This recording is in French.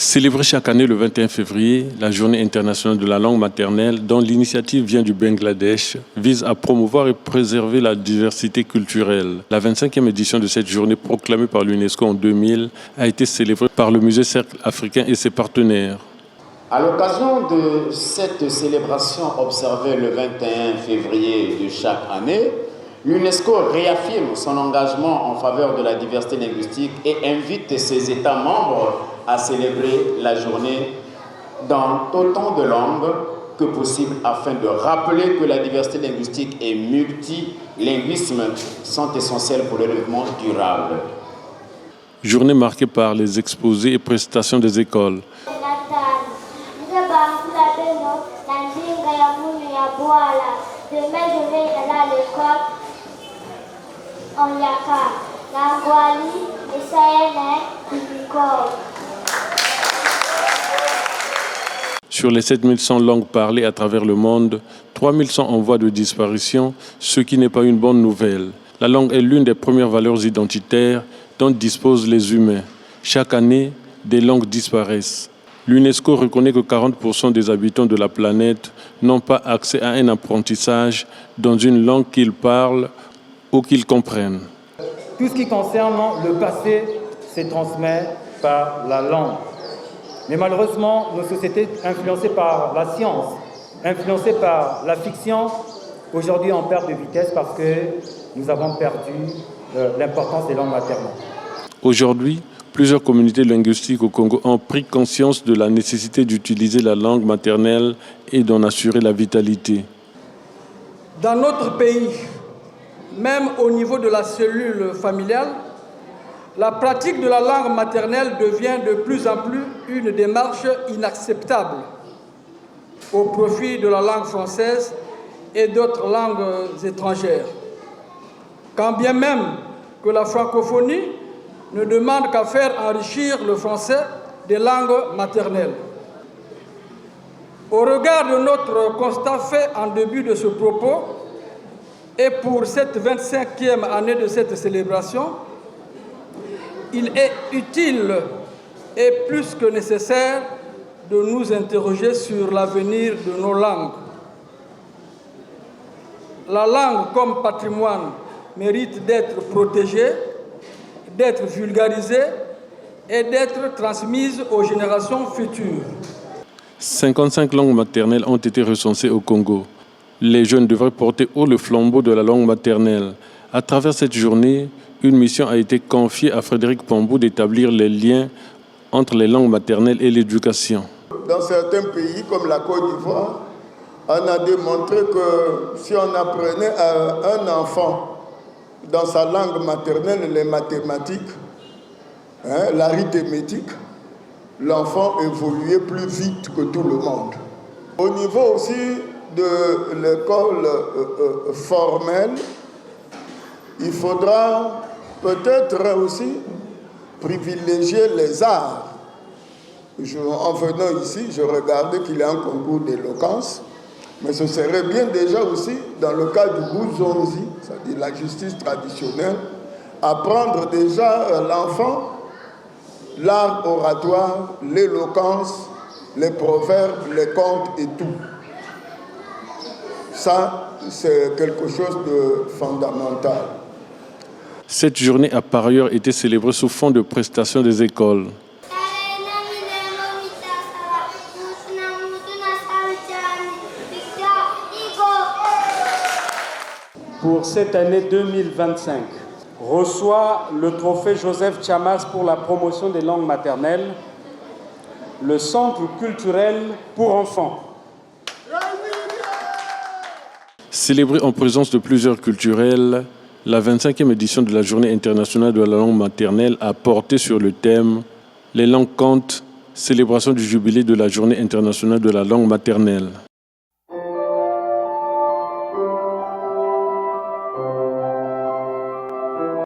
Célébrée chaque année le 21 février, la Journée internationale de la langue maternelle, dont l'initiative vient du Bangladesh, vise à promouvoir et préserver la diversité culturelle. La 25e édition de cette journée, proclamée par l'UNESCO en 2000, a été célébrée par le Musée Cercle africain et ses partenaires. À l'occasion de cette célébration observée le 21 février de chaque année, l'UNESCO réaffirme son engagement en faveur de la diversité linguistique et invite ses États membres à célébrer la journée dans autant de langues que possible afin de rappeler que la diversité linguistique et multilinguisme sont essentiels pour le développement durable. Journée marquée par les exposés et prestations des écoles. Demain, je vais aller à l'école en Yaka, Nangwali et Sayene, Sur les 7100 langues parlées à travers le monde, 3100 en voie de disparition, ce qui n'est pas une bonne nouvelle. La langue est l'une des premières valeurs identitaires dont disposent les humains. Chaque année, des langues disparaissent. L'UNESCO reconnaît que 40% des habitants de la planète n'ont pas accès à un apprentissage dans une langue qu'ils parlent ou qu'ils comprennent. Tout ce qui concerne le passé se transmet par la langue. Mais malheureusement, nos sociétés influencées par la science, influencées par la fiction, aujourd'hui on perd de vitesse parce que nous avons perdu l'importance des langues maternelles. Aujourd'hui, plusieurs communautés linguistiques au Congo ont pris conscience de la nécessité d'utiliser la langue maternelle et d'en assurer la vitalité. Dans notre pays, même au niveau de la cellule familiale, la pratique de la langue maternelle devient de plus en plus une démarche inacceptable au profit de la langue française et d'autres langues étrangères. Quand bien même que la francophonie ne demande qu'à faire enrichir le français des langues maternelles. Au regard de notre constat fait en début de ce propos, et pour cette 25e année de cette célébration, il est utile et plus que nécessaire de nous interroger sur l'avenir de nos langues. La langue comme patrimoine mérite d'être protégée, d'être vulgarisée et d'être transmise aux générations futures. 55 langues maternelles ont été recensées au Congo. Les jeunes devraient porter haut le flambeau de la langue maternelle. À travers cette journée, une mission a été confiée à Frédéric Pambou d'établir les liens entre les langues maternelles et l'éducation. Dans certains pays comme la Côte d'Ivoire, on a démontré que si on apprenait à un enfant dans sa langue maternelle les mathématiques, l'arithmétique, l'enfant évoluait plus vite que tout le monde. Au niveau aussi de l'école formelle, il faudra peut-être aussi privilégier les arts. En venant ici, je regardais qu'il y a un concours d'éloquence, mais ce serait bien déjà aussi, dans le cas du Bouzonzi, c'est-à-dire la justice traditionnelle, apprendre déjà l'enfant l'art oratoire, l'éloquence, les proverbes, les contes et tout. Ça, c'est quelque chose de fondamental. Cette journée a par ailleurs été célébrée sous fond de prestations des écoles. Pour cette année 2025, reçoit le trophée Joseph Chamas pour la promotion des langues maternelles, le Centre culturel pour enfants. Célébrée en présence de plusieurs culturels, la 25e édition de la Journée internationale de la langue maternelle a porté sur le thème « Les langues comptent », célébration du jubilé de la Journée internationale de la langue maternelle.